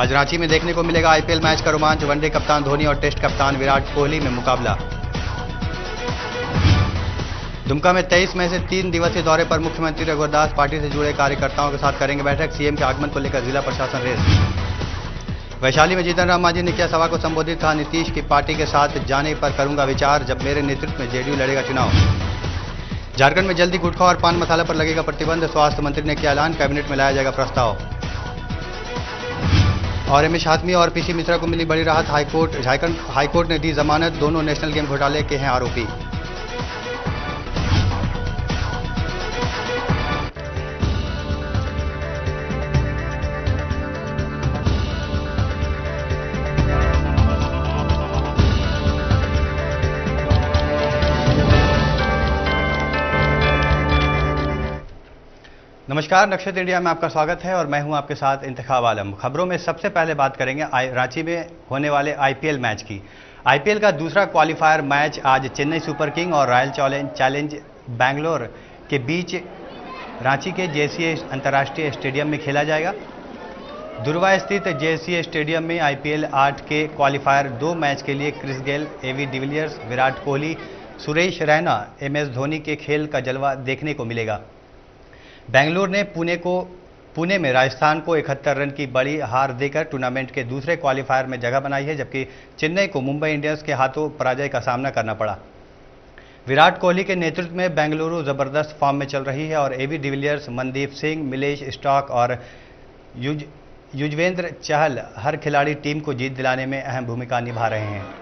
आज रांची में देखने को मिलेगा आईपीएल मैच का रोमांच। वनडे कप्तान धोनी और टेस्ट कप्तान विराट कोहली में मुकाबला। दुमका में 23 मई से 3 दिवसीय दौरे पर मुख्यमंत्री रघुवर पार्टी से जुड़े कार्यकर्ताओं के साथ करेंगे बैठक। सीएम के आगमन को लेकर जिला प्रशासन रेस। वैशाली में जीतन राम मांझी ने किया सभा को संबोधित, कहा नीतीश की पार्टी के साथ जाने पर करूंगा विचार, जब मेरे नेतृत्व में जेडीयू लड़ेगा चुनाव। झारखंड में जल्दी गुटखा और पान मसाला पर लगेगा प्रतिबंध, स्वास्थ्य मंत्री ने किया ऐलान, कैबिनेट में लाया जाएगा प्रस्ताव। और एमएस हातमी और पीसी मिश्रा को मिली बड़ी राहत, झारखंड हाईकोर्ट ने दी जमानत, दोनों नेशनल गेम घोटाले के हैं आरोपी। नमस्कार, नक्षत्र इंडिया में आपका स्वागत है और मैं हूं आपके साथ इंतखाब आलम। खबरों में सबसे पहले बात करेंगे रांची में होने वाले आईपीएल मैच की। आईपीएल का दूसरा क्वालिफायर मैच आज चेन्नई सुपर किंग और रॉयल चैलेंज बैंगलोर के बीच रांची के जेसीए अंतर्राष्ट्रीय स्टेडियम में खेला जाएगा। दुर्वा स्थित जेसीए स्टेडियम में आईपीएल 8 के क्वालिफायर 2 मैच के लिए Chris Gayle, AB de Villiers, Virat Kohli, Suresh Raina, MS Dhoni के खेल का जलवा देखने को मिलेगा। बेंगलुरु ने पुणे में राजस्थान को 71 रन की बड़ी हार देकर टूर्नामेंट के दूसरे क्वालिफायर में जगह बनाई है, जबकि चेन्नई को मुंबई इंडियंस के हाथों पराजय का सामना करना पड़ा। विराट कोहली के नेतृत्व में बेंगलुरु जबरदस्त फॉर्म में चल रही है और एवी डिविलियर्स, मनदीप सिंह, मिलेश स्टॉक और युजवेंद्र चहल हर खिलाड़ी टीम को जीत दिलाने में अहम भूमिका निभा रहे हैं।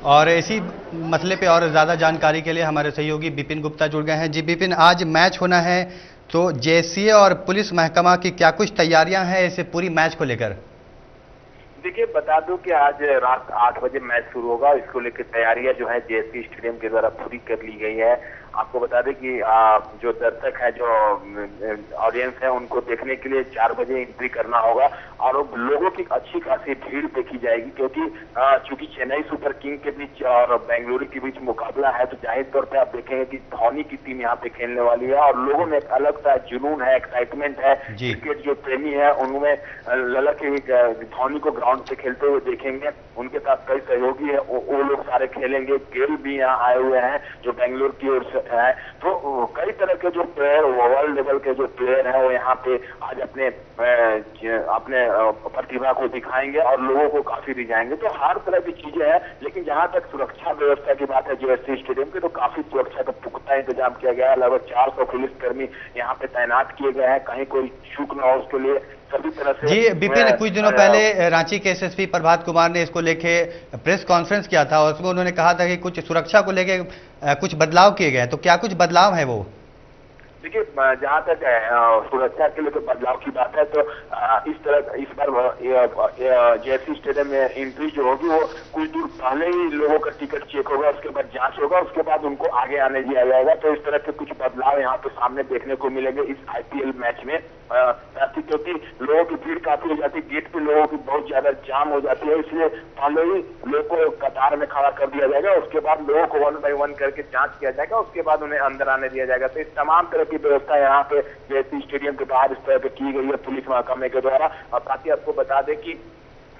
और इसी मसले पे और ज़्यादा जानकारी के लिए हमारे सहयोगी विपिन गुप्ता जुड़ गए हैं। जी विपिन, आज मैच होना है तो जेसीए और पुलिस महकमा की क्या कुछ तैयारियां हैं इसे पूरी मैच को लेकर? देखिए, बता दूं कि आज रात 8 बजे मैच शुरू होगा। इसको लेकर तैयारियां जो है जेएससी स्टेडियम के द्वारा पूरी कर ली गई है। आपको बता दें कि जो दर्शक है, जो ऑडियंस है, उनको देखने के लिए 4 बजे एंट्री करना होगा और लोगों की अच्छी खासी भीड़ देखी जाएगी, क्योंकि चूंकि चेन्नई सुपर किंग के बीच और बेंगलुरु के बीच मुकाबला है, तो जाहिर तौर पर आप देखेंगे कि धोनी की टीम यहाँ पे खेलने वाली है और लोगों में एक अलग सा जुनून है, एक्साइटमेंट है। क्रिकेट जो प्रेमी है उनमें ललक धोनी को ग्राउंड पे खेलते हुए देखेंगे। उनके साथ कई सहयोगी है, वो लोग सारे खेलेंगे। गेल भी यहाँ आए हुए हैं जो बेंगलुरु की ओर से है। तो कई तरह के जो प्लेयर, वर्ल्ड लेवल के जो प्लेयर हैं, वो यहाँ पे आज अपने प्रतिभा को दिखाएंगे और लोगों को काफी रिझाएंगे। तो हर तरह की चीजें हैं, लेकिन जहां तक सुरक्षा व्यवस्था की बात है जेएससी स्टेडियम की, तो काफी सुरक्षा का पुख्ता इंतजाम किया गया है। लगभग 400 पुलिसकर्मी यहाँ पे तैनात किए गए हैं, कहीं कोई चूक न हो उसके लिए सभी तरह से। जी विपिन, कुछ दिनों पहले रांची के एसएसपी प्रभात कुमार ने इसको लेके प्रेस कॉन्फ्रेंस किया था और उसमें उन्होंने कहा था कि कुछ सुरक्षा को लेके कुछ बदलाव किए गए हैं, तो क्या कुछ बदलाव है वो? देखिए, जहाँ तक सुरक्षा के लिए तो बदलाव की बात है, तो इस बार जेएससी स्टेडियम में एंट्री जो होगी वो कुछ दूर पहले ही लोगों का टिकट चेक होगा, उसके बाद जांच होगा, उसके बाद उनको आगे आने दिया जाएगा। तो इस तरह के कुछ बदलाव यहाँ पे सामने देखने को मिलेंगे इस आईपीएल मैच में, क्योंकि लोगों की भीड़ काफी हो जाती है, गेट पे लोगों की बहुत ज्यादा जाम हो जाती है, इसलिए पहले ही लोगों को कतार में खड़ा कर दिया जाएगा, उसके बाद लोगों को 1 बाय 1 करके जांच किया जाएगा, उसके बाद उन्हें अंदर आने दिया जाएगा। तो इस तमाम तरह की व्यवस्था यहाँ पे जेएससी स्टेडियम के बाहर इस तरह से की गई है पुलिस महकमे के द्वारा। और साथ ही आपको बता दें कि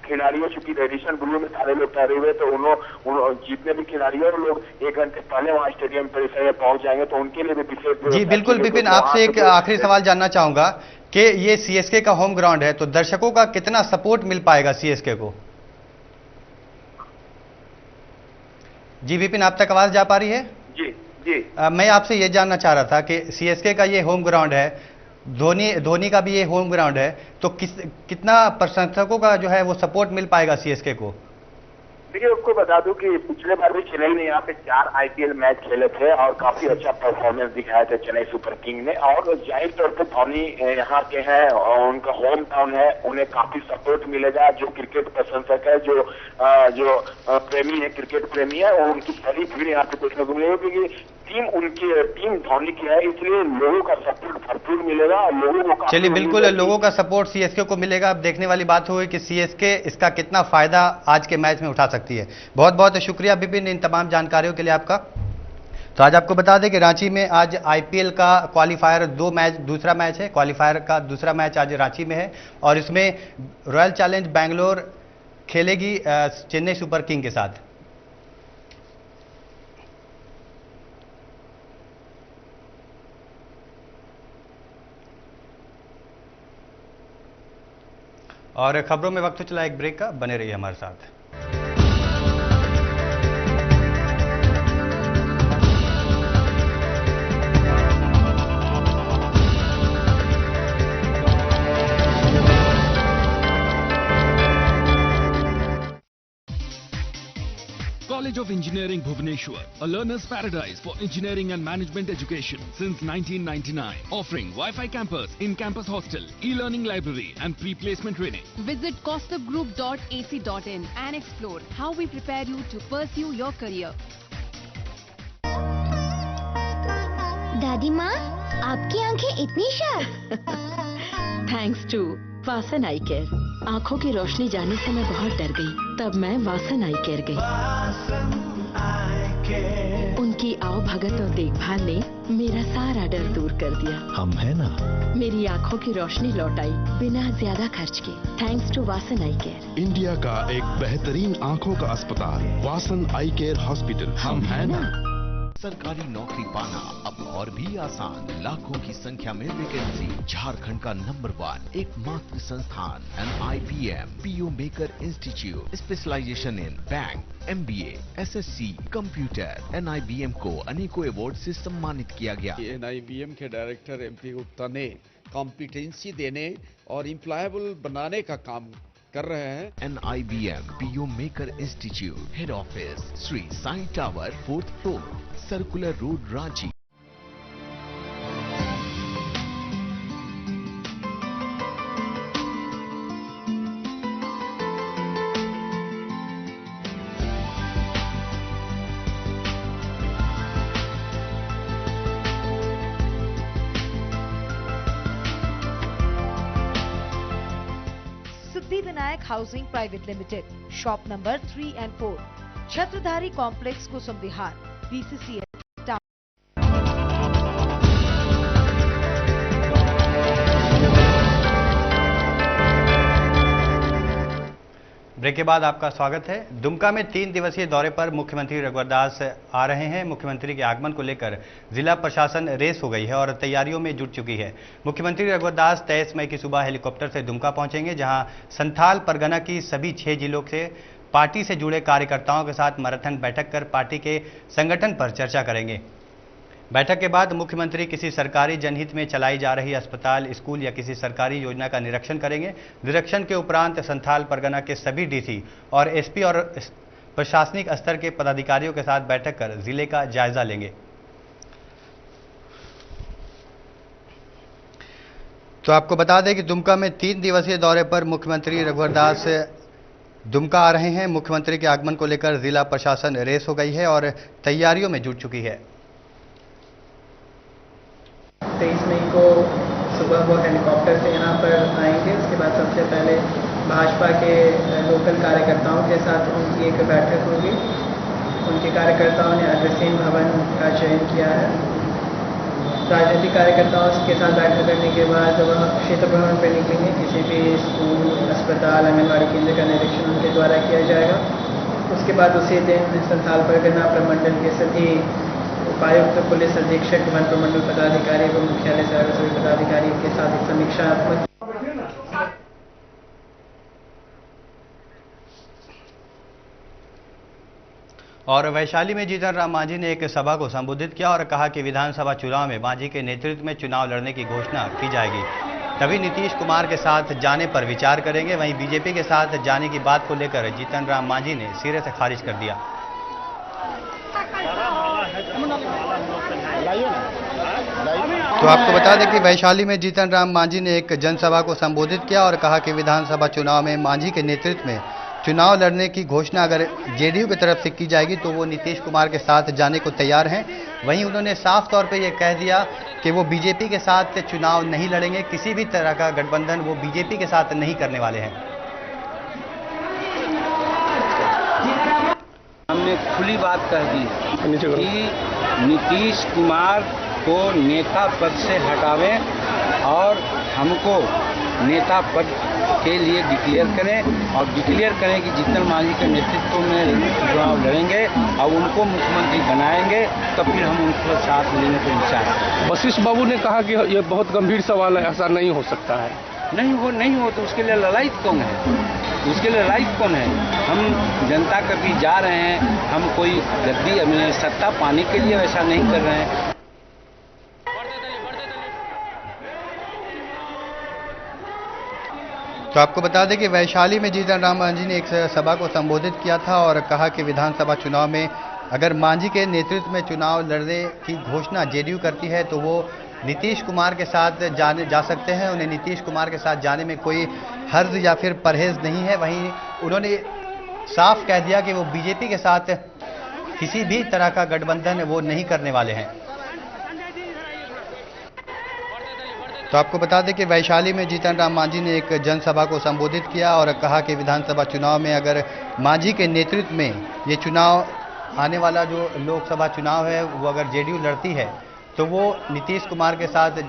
खिलाड़ियों, चूंकि रेडिशन ब्लू में सारे लोग ठहरे हुए, तो जितने भी खिलाड़ी हैं, लोग 1 घंटे पहले वहाँ स्टेडियम परिसर में पहुंच जाएंगे, तो उनके लिए भी विशेष। जी बिल्कुल विपिन, आपसे एक आखिरी सवाल जानना चाहूंगा कि ये सीएसके का होम ग्राउंड है, तो दर्शकों का कितना सपोर्ट मिल पाएगा सीएसके को? जी विपिन, आप तक आवाज जा पा रही है? जी जी। मैं आपसे ये जानना चाह रहा था कि सीएसके का ये होम ग्राउंड है, धोनी का भी ये होम ग्राउंड है, तो कितना प्रशंसकों का जो है वो सपोर्ट मिल पाएगा सीएसके को? देखिए, आपको बता दूं कि पिछले बार भी चेन्नई ने यहाँ पे 4 आईपीएल मैच खेले थे और काफी अच्छा परफॉर्मेंस दिखाया था चेन्नई सुपर किंग ने। और जाहिर तौर पर धोनी यहाँ के हैं और उनका होम टाउन है, उन्हें काफी सपोर्ट मिलेगा। जो क्रिकेट प्रशंसक है, जो प्रेमी है, क्रिकेट प्रेमी है, और उनकी बड़ी भीड़ यहाँ पे देखने को मिलेगी, क्योंकि टीम धोनी की है, इसलिए लोगों का सपोर्ट भरपूर मिलेगा और लोगों को चलिए बिल्कुल लोगों का सपोर्ट सीएसके को मिलेगा। अब देखने वाली बात होगी कि सीएसके इसका कितना फायदा आज के मैच में उठा सकती है। बहुत बहुत शुक्रिया विपिन इन तमाम जानकारियों के लिए आपका। तो आज आपको बता दें कि रांची में आज आईपीएल का क्वालिफायर दूसरा मैच है। क्वालिफायर का दूसरा मैच आज रांची में है और इसमें रॉयल चैलेंज बैंगलोर खेलेगी चेन्नई सुपर किंग के साथ। और खबरों में वक्त चला एक ब्रेक का, बने रहिए हमारे साथ। College of Engineering Bhubaneswar, a learner's paradise for engineering and management education since 1999, offering Wi-Fi campus, in-campus hostel, e-learning library and pre-placement training. Visit costofgroup.ac.in and explore how we prepare you to pursue your career. दादी माँ, आपकी आंखें इतनी sharp. Thanks to Vasan eye care. आंखों की रोशनी जाने से मैं बहुत डर गई, तब मैं वासन आई केयर गई। उनकी आओ भगत और देखभाल ने मेरा सारा डर दूर कर दिया। हम है ना। मेरी आंखों की रोशनी लौट आई बिना ज्यादा खर्च के, thanks to Vasan eye care. India का एक बेहतरीन आंखों का अस्पताल वासन आई केयर हॉस्पिटल। हम है ना। सरकारी नौकरी पाना अब और भी आसान। लाखों की संख्या में वैकेंसी। झारखंड का नंबर 1 एकमात्र संस्थान NIBM PO maker institute. Specialisation in bank, MBA, SSC, computer. NIBM को अनेकों अवार्ड से सम्मानित किया गया। NIBM के डायरेक्टर MP गुप्ता ने कॉम्पिटेंसी देने और एम्प्लॉयबल बनाने का काम कर रहे हैं। NIBM PO maker institute, head office Shri Sai tower, 4th floor, circular road, Ranchi. Siddhivinayak housing private limited, shop number 3 and 4, Chhatradhari complex, Kusum Vihar, BCCL। Break के बाद आपका स्वागत है। दुमका में 3 दिवसीय दौरे पर मुख्यमंत्री रघुवर दास आ रहे हैं। मुख्यमंत्री के आगमन को लेकर जिला प्रशासन रेस हो गई है और तैयारियों में जुट चुकी है। मुख्यमंत्री रघुवर दास 23 मई की सुबह हेलीकॉप्टर से दुमका पहुंचेंगे, जहां संथाल परगना की सभी 6 जिलों से पार्टी से जुड़े कार्यकर्ताओं के साथ मैराथन बैठक कर पार्टी के संगठन पर चर्चा करेंगे। बैठक के बाद मुख्यमंत्री किसी सरकारी जनहित में चलाई जा रही अस्पताल, स्कूल या किसी सरकारी योजना का निरीक्षण करेंगे। निरीक्षण के उपरांत संथाल परगना के सभी डीसी और एसपी और प्रशासनिक स्तर के पदाधिकारियों के साथ बैठक कर जिले का जायजा लेंगे। तो आपको बता दें कि दुमका में 3 दिवसीय दौरे पर मुख्यमंत्री रघुवर दास दुमका आ रहे हैं। मुख्यमंत्री के आगमन को लेकर जिला प्रशासन रेस हो गई है और तैयारियों में जुट चुकी है। 23 मई को सुबह वो हेलीकॉप्टर से यहाँ पर आएंगे। उसके बाद सबसे पहले भाजपा के लोकल कार्यकर्ताओं के साथ उनकी एक बैठक होगी। उनके कार्यकर्ताओं ने अग्रसेन भवन का चयन किया है। राजनीतिक कार्यकर्ताओं के साथ बैठक करने के बाद वह क्षेत्र भ्रमण पर निकलेंगे। किसी भी स्कूल, अस्पताल, आंगनबाड़ी केंद्र का निरीक्षण उनके द्वारा किया जाएगा। उसके बाद उसी दिन संथाल परगना प्रमंडल के सभी उपायुक्त, पुलिस अधीक्षक, वन प्रमंडल पदाधिकारी एवं मुख्यालय से आए सभी पदाधिकारी के साथ एक समीक्षात्मक। और वैशाली में जीतन राम मांझी ने एक सभा को संबोधित किया और कहा कि विधानसभा चुनाव में मांझी के नेतृत्व में चुनाव लड़ने की घोषणा की जाएगी, तभी नीतीश कुमार के साथ जाने पर विचार करेंगे। वहीं बीजेपी के साथ जाने की बात को लेकर जीतन राम मांझी ने सिरे से खारिज कर दिया। तो आपको बता दें कि वैशाली में जीतन राम मांझी ने एक जनसभा को संबोधित किया और कहा कि विधानसभा चुनाव में मांझी के नेतृत्व में चुनाव लड़ने की घोषणा अगर जेडीयू की तरफ से की जाएगी तो वो नीतीश कुमार के साथ जाने को तैयार हैं। वहीं उन्होंने साफ तौर पे ये कह दिया कि वो बीजेपी के साथ चुनाव नहीं लड़ेंगे, किसी भी तरह का गठबंधन वो बीजेपी के साथ नहीं करने वाले हैं। हमने खुली बात कह दी कि नीतीश कुमार को नेता पद से हटावें और हमको नेता पद के लिए डिक्लेयर करें और डिक्लेयर करें कि जीतन मांझी के नेतृत्व में चुनाव लड़ेंगे और उनको मुख्यमंत्री बनाएंगे, तो फिर हम उनको साथ लेने को विचार करें। वशिष्ठ बाबू ने कहा कि ये बहुत गंभीर सवाल है, ऐसा नहीं हो सकता है। नहीं हो तो उसके लिए लड़ाई कौन है? उसके लिए लड़ाई कौन है? हम जनता के बीच जा रहे हैं, हम कोई गद्दी में सत्ता पाने के लिए ऐसा नहीं कर रहे हैं। तो आपको बता दें कि वैशाली में जीतन राम मांझी ने एक सभा को संबोधित किया था और कहा कि विधानसभा चुनाव में अगर मांझी के नेतृत्व में चुनाव लड़ने की घोषणा जेडीयू करती है तो वो नीतीश कुमार के साथ जा सकते हैं। उन्हें नीतीश कुमार के साथ जाने में कोई हर्ज या फिर परहेज नहीं है। वहीं उन्होंने साफ कह दिया कि वो बीजेपी के साथ किसी भी तरह का गठबंधन वो नहीं करने वाले हैं। तो आपको बता दें कि वैशाली में जीतन राम मांझी ने एक जनसभा को संबोधित किया और कहा कि विधानसभा चुनाव में अगर मांझी के नेतृत्व में ये चुनाव आने वाला जो लोकसभा चुनाव है वो अगर जेडीयू लड़ती है तो वो नीतीश कुमार के साथ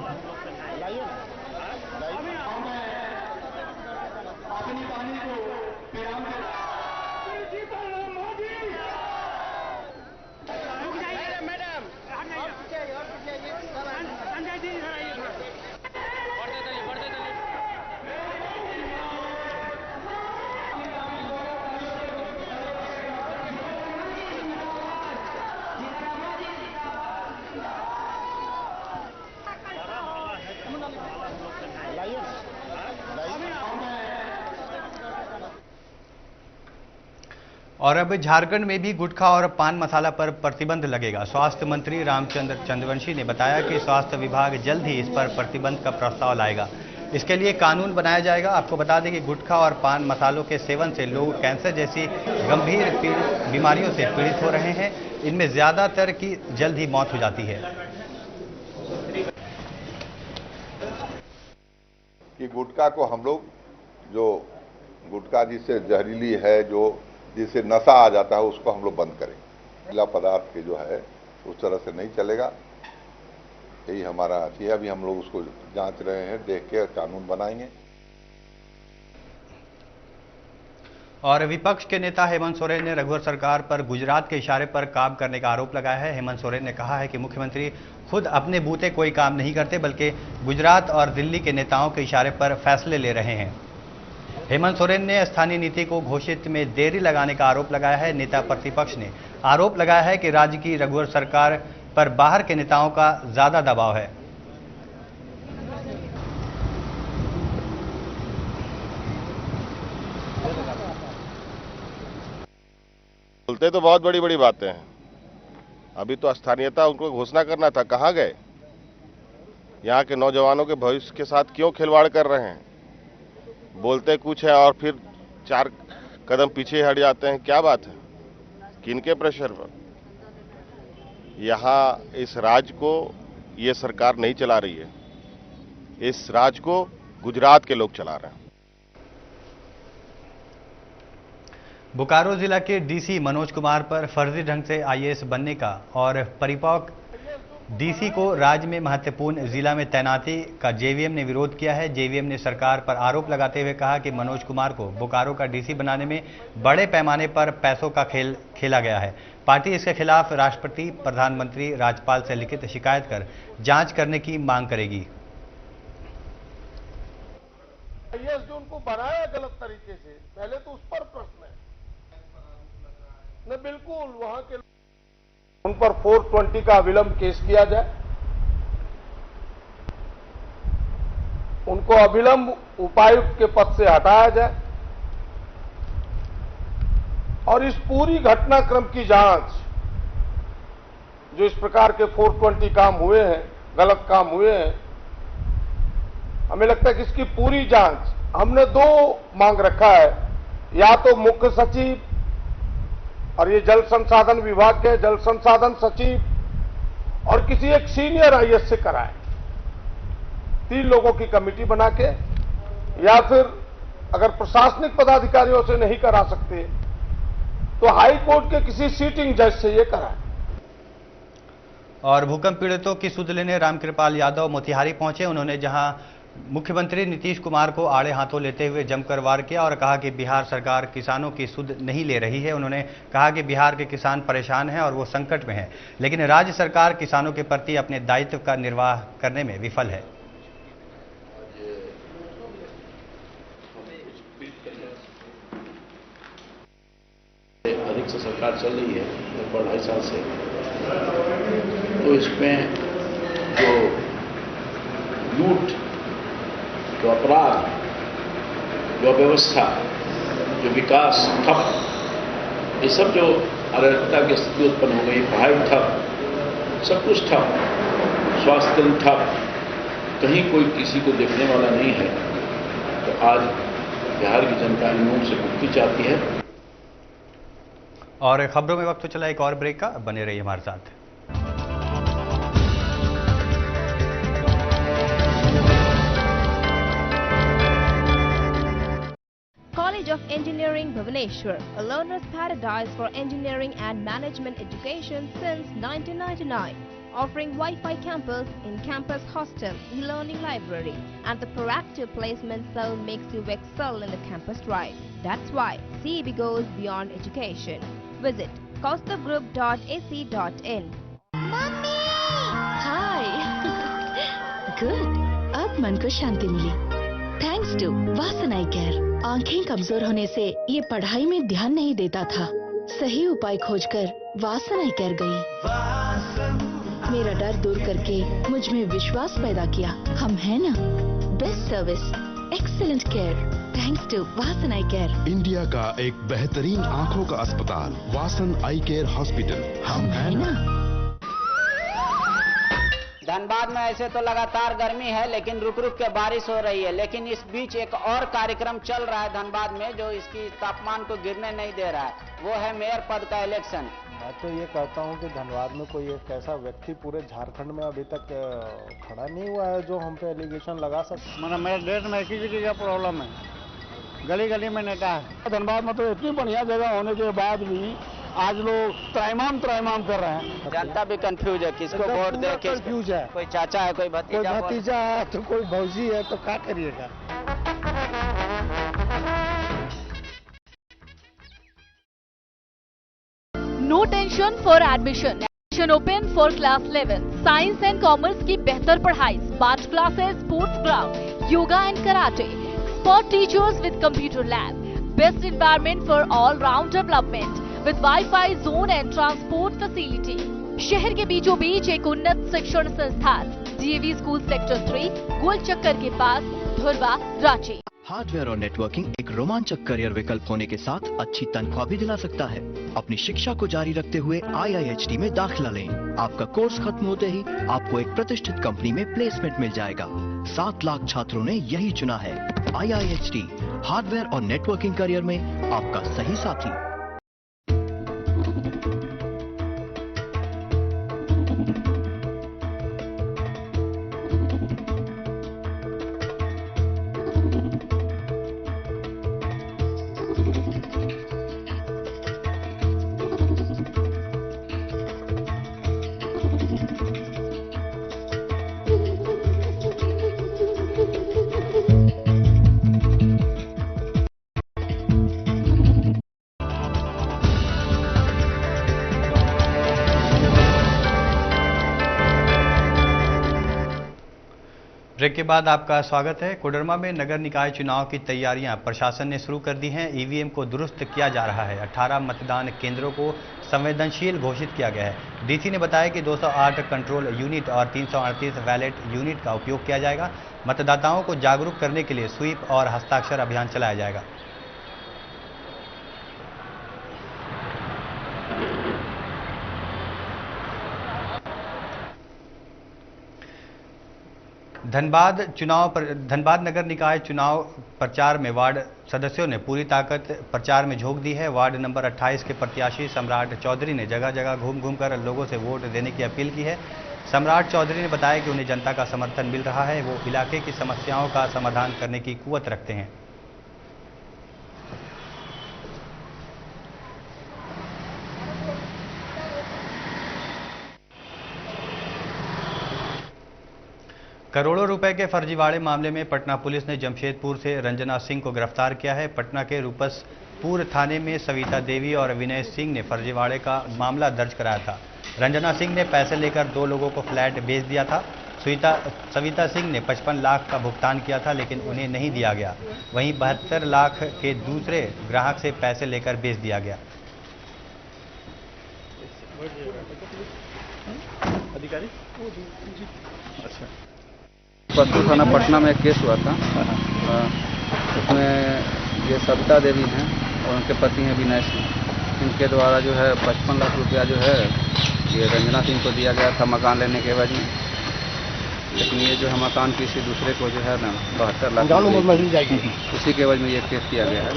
और अब झारखंड में भी गुटखा और पान मसाला पर प्रतिबंध लगेगा। स्वास्थ्य मंत्री रामचंद्र चंद्रवंशी ने बताया कि स्वास्थ्य विभाग जल्द ही इस पर प्रतिबंध का प्रस्ताव लाएगा। इसके लिए कानून बनाया जाएगा। आपको बता दें कि गुटखा और पान मसालों के सेवन से लोग कैंसर जैसी गंभीर बीमारियों से पीड़ित हो रहे हैं। इनमें ज्यादातर की जल्द ही मौत हो जाती है। कि गुटखा को हम लोग जो गुटखा जिससे जहरीली है, जो जिससे नशा आ जाता है, उसको हम लोग बंद करेंगे। मिला पदार्थ के जो है उस तरह से नहीं चलेगा। यही हमारा है। अभी हम लोग उसको जांच रहे हैं, देख के कानून बनाएंगे। और विपक्ष के नेता हेमंत सोरेन ने रघुवर सरकार पर गुजरात के इशारे पर काम करने का आरोप लगाया है। हेमंत सोरेन ने कहा है कि मुख्यमंत्री खुद अपने बूते कोई काम नहीं करते, बल्कि गुजरात और दिल्ली के नेताओं के इशारे पर फैसले ले रहे हैं। हेमंत सोरेन ने स्थानीय नीति को घोषित में देरी लगाने का आरोप लगाया है। नेता प्रतिपक्ष ने आरोप लगाया है कि राज्य की रघुवर सरकार पर बाहर के नेताओं का ज्यादा दबाव है। बोलते तो बहुत बड़ी बड़ी बातें हैं। अभी तो स्थानीयता उनको घोषणा करना था, कहाँ गए? यहाँ के नौजवानों के भविष्य के साथ क्यों खिलवाड़ कर रहे हैं? बोलते कुछ है और फिर 4 कदम पीछे हट जाते हैं। क्या बात है? किनके प्रेशर पर? यहाँ इस राज्य को ये सरकार नहीं चला रही है, इस राज्य को गुजरात के लोग चला रहे हैं। बोकारो जिला के डीसी मनोज कुमार पर फर्जी ढंग से आईएएस बनने का और परिपक्व डीसी को राज्य में महत्वपूर्ण जिला में तैनाती का जेवीएम ने विरोध किया है। जेवीएम ने सरकार पर आरोप लगाते हुए कहा कि मनोज कुमार को बोकारो का डीसी बनाने में बड़े पैमाने पर पैसों का खेल खेला गया है। पार्टी इसके खिलाफ राष्ट्रपति, प्रधानमंत्री, राज्यपाल से लिखित शिकायत कर जांच करने की मांग करेगी। आईएएस जो उनको बनाया गलत तरीके से, पहले तो उस पर प्रश्न है न। बिल्कुल वहां के उन पर 420 का अविलंब केस किया जाए, उनको अविलंब उपायुक्त के पद से हटाया जाए और इस पूरी घटनाक्रम की जांच, जो इस प्रकार के 420 काम हुए हैं, गलत काम हुए हैं, हमें लगता है कि इसकी पूरी जांच, हमने 2 मांग रखा है या तो मुख्य सचिव और ये जल संसाधन विभाग के जल संसाधन सचिव और किसी एक सीनियर आईएएस से कराएं, 3 लोगों की कमेटी बना के, या फिर अगर प्रशासनिक पदाधिकारियों से नहीं करा सकते तो हाई कोर्ट के किसी सीटिंग जज से ये कराएं। और भूकंप पीड़ितों की सुध लेने रामकृपाल यादव मोतिहारी पहुंचे। उन्होंने जहां मुख्यमंत्री नीतीश कुमार को आड़े हाथों लेते हुए जमकर वार किया और कहा कि बिहार सरकार किसानों की सुध नहीं ले रही है। उन्होंने कहा कि बिहार के किसान परेशान हैं और वो संकट में हैं, लेकिन राज्य सरकार किसानों के प्रति अपने दायित्व का निर्वाह करने में विफल है। अधिक से सरकार चल रही है लगभग 2.5 साल से, तो इसमें जो लूट, जो अपराध, जो अव्यवस्था, जो विकास ठप, ये सब जो अराजकता की स्थिति उत्पन्न हो गई, पढ़ाई ठप, सब कुछ ठप, स्वास्थ्य ठप, कहीं कोई किसी को देखने वाला नहीं है। तो आज बिहार की जनता इन लोगों से मुक्ति चाहती है। और खबरों में वक्त तो चला एक और ब्रेक का, बने रहिए हमारे साथ। College of Engineering Bhubaneswar, a learner's paradise for engineering and management education since 1999, offering Wi-Fi campus, in-campus hostel, e-learning library, and the proactive placement cell makes you excel in the campus drive. That's why CEB goes beyond education. Visit kaustubgroup.ac.in. मम्मी! Hi. Good, अब मन को शांति मिली thanks to Vasan eye care. आंखें कमजोर होने से ये पढ़ाई में ध्यान नहीं देता था। सही उपाय खोजकर वासन आई केयर गई। मेरा डर दूर करके मुझ में विश्वास पैदा किया। हम हैं ना, best service, excellent care, thanks to Vasan eye care. India का एक बेहतरीन आंखों का अस्पताल वासन आई केयर हॉस्पिटल। हम हैं ना। धनबाद में ऐसे तो लगातार गर्मी है, लेकिन रुक रुक के बारिश हो रही है। लेकिन इस बीच एक और कार्यक्रम चल रहा है धनबाद में जो इसकी तापमान को गिरने नहीं दे रहा है, वो है मेयर पद का इलेक्शन। मैं तो ये कहता हूँ कि धनबाद में कोई एक ऐसा व्यक्ति पूरे झारखंड में अभी तक खड़ा नहीं हुआ है जो हम पे एलिगेशन लगा सकते। मतलब मेरे देश में एक ही जगह का प्रॉब्लम है, गली गली में नेता है। धनबाद में तो इतनी बढ़िया जगह होने के बाद भी आज लोग त्रैमाम कर रहे हैं। जनता भी कंफ्यूज है, किसको वोट दे, कंफ्यूज है। कोई चाचा है, कोई भतीजा है, तो कोई भौजी है, तो क्या करिएगा। No tension for admission. Admission open for class 11। Science and commerce की बेहतर पढ़ाई, smart classes, sports ground, yoga and karate, expert teachers with computer lab, best environment for all round development with wifi zone and transport facility. शहर के बीचों बीच एक उन्नत शिक्षण संस्थान, डीएवी स्कूल सेक्टर 3, गोल चक्कर के पास, धुरवा, रांची। हार्डवेयर और नेटवर्किंग एक रोमांचक करियर विकल्प होने के साथ अच्छी तनख्वाह भी दिला सकता है। अपनी शिक्षा को जारी रखते हुए IIHT में दाखिला लें। आपका कोर्स खत्म होते ही आपको एक प्रतिष्ठित कंपनी में प्लेसमेंट मिल जाएगा। 7 लाख छात्रों ने यही चुना है। IIHT हार्डवेयर और नेटवर्किंग करियर में आपका सही साथी। ब्रेक के बाद आपका स्वागत है। कोडरमा में नगर निकाय चुनाव की तैयारियां प्रशासन ने शुरू कर दी हैं। ईवीएम को दुरुस्त किया जा रहा है। 18 मतदान केंद्रों को संवेदनशील घोषित किया गया है। डीसी ने बताया कि 208 कंट्रोल यूनिट और 338 वैलेट यूनिट का उपयोग किया जाएगा। मतदाताओं को जागरूक करने के लिए स्वीप और हस्ताक्षर अभियान चलाया जाएगा। धनबाद नगर निकाय चुनाव प्रचार में वार्ड सदस्यों ने पूरी ताकत प्रचार में झोंक दी है। वार्ड नंबर 28 के प्रत्याशी सम्राट चौधरी ने जगह जगह घूम कर लोगों से वोट देने की अपील की है। सम्राट चौधरी ने बताया कि उन्हें जनता का समर्थन मिल रहा है, वो इलाके की समस्याओं का समाधान करने की कुव्वत रखते हैं। करोड़ों रुपए के फर्जीवाड़े मामले में पटना पुलिस ने जमशेदपुर से रंजना सिंह को गिरफ्तार किया है। पटना के रूपसपुर थाने में सविता देवी और विनय सिंह ने फर्जीवाड़े का मामला दर्ज कराया था। रंजना सिंह ने पैसे लेकर 2 लोगों को फ्लैट बेच दिया था। सविता सिंह ने 55 लाख का भुगतान किया था, लेकिन उन्हें नहीं दिया गया। वहीं 72 लाख के दूसरे ग्राहक से पैसे लेकर बेच दिया गया। अधिकारी अच्छा, पशु थाना पटना में एक केस हुआ था। उसमें ये सविता देवी हैं और उनके पति हैं विनय सिंह। इनके द्वारा जो है 55 लाख रुपया जो है ये रंजना सिंह को दिया गया था मकान लेने के एवज में, लेकिन ये जो है मकान किसी दूसरे को जो है ना 72 लाख उसी के एवज में ये केस किया गया है।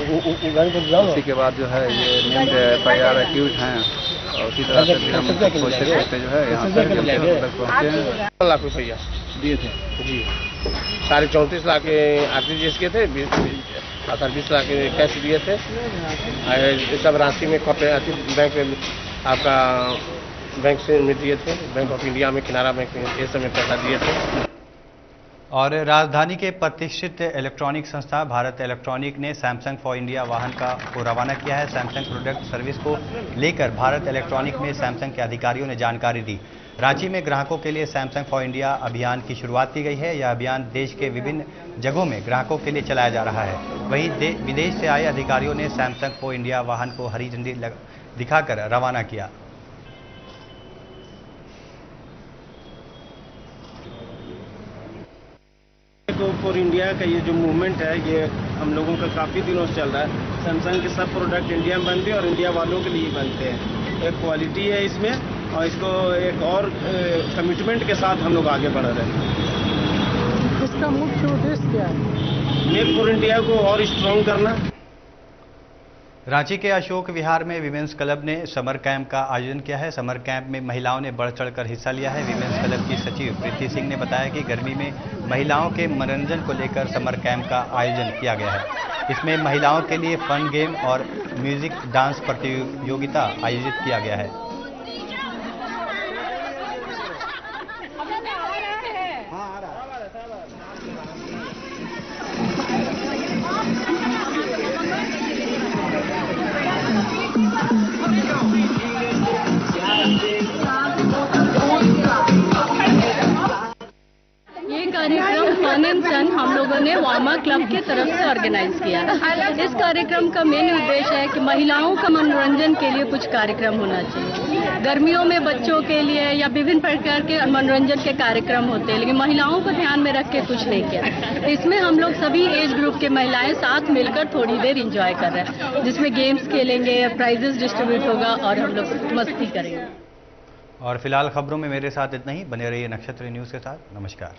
उसी के बाद जो है ये नेम्ड FIR एक्यूज हैं और उसी तरह से भी हम सोचते जो है यहाँ तक पहुँचे हैं। 1 लाख रुपया दिए थे जी, 34.5 लाख RTGS के थे, 20 लाख कैश दिए थे। इस सब राशि में बैंक आपका बैंक से में दिए थे, बैंक ऑफ इंडिया में, किनारा बैंक में, ये सब में पैसा दिए थे। और राजधानी के प्रतिष्ठित इलेक्ट्रॉनिक संस्था भारत इलेक्ट्रॉनिक ने सैमसंग फॉर इंडिया वाहन को रवाना किया है। सैमसंग प्रोडक्ट सर्विस को लेकर भारत इलेक्ट्रॉनिक में सैमसंग के अधिकारियों ने जानकारी दी। रांची में ग्राहकों के लिए सैमसंग फॉर इंडिया अभियान की शुरुआत की गई है। यह अभियान देश के विभिन्न जगहों में ग्राहकों के लिए चलाया जा रहा है। वहीं विदेश से आए अधिकारियों ने सैमसंग फॉर इंडिया वाहन को हरी झंडी दिखाकर रवाना किया। फॉर इंडिया का ये जो मूवमेंट है ये हम लोगों का काफ़ी दिनों से चल रहा है। सैमसंग के सब प्रोडक्ट इंडिया में बनते हैं और इंडिया वालों के लिए बनते हैं। एक क्वालिटी है इसमें और इसको एक और कमिटमेंट के साथ हम लोग आगे बढ़ रहे हैं। इसका मुख्य उद्देश्य क्या है? मेक फॉर इंडिया को और स्ट्रॉन्ग करना। रांची के अशोक विहार में विमेंस क्लब ने समर कैंप का आयोजन किया है। समर कैंप में महिलाओं ने बढ़ चढ़कर हिस्सा लिया है। विमेंस क्लब की सचिव प्रीति सिंह ने बताया कि गर्मी में महिलाओं के मनोरंजन को लेकर समर कैंप का आयोजन किया गया है। इसमें महिलाओं के लिए फन गेम और म्यूजिक डांस प्रतियोगिता आयोजित किया गया है। कार्यक्रम फन एंड सन हम लोगों ने वामा क्लब की तरफ से ऑर्गेनाइज किया। इस कार्यक्रम का मेन उद्देश्य है कि महिलाओं का मनोरंजन के लिए कुछ कार्यक्रम होना चाहिए। गर्मियों में बच्चों के लिए या विभिन्न प्रकार के मनोरंजन के कार्यक्रम होते हैं, लेकिन महिलाओं को ध्यान में रख के कुछ नहीं किया। इसमें हम लोग सभी एज ग्रुप के महिलाएं साथ मिलकर थोड़ी देर इंजॉय कर रहे हैं, जिसमें गेम्स खेलेंगे, प्राइजेस डिस्ट्रीब्यूट होगा और हम लोग मस्ती करेंगे। और फिलहाल खबरों में मेरे साथ इतना ही। बने रहिए नक्षत्र न्यूज़ के साथ। नमस्कार।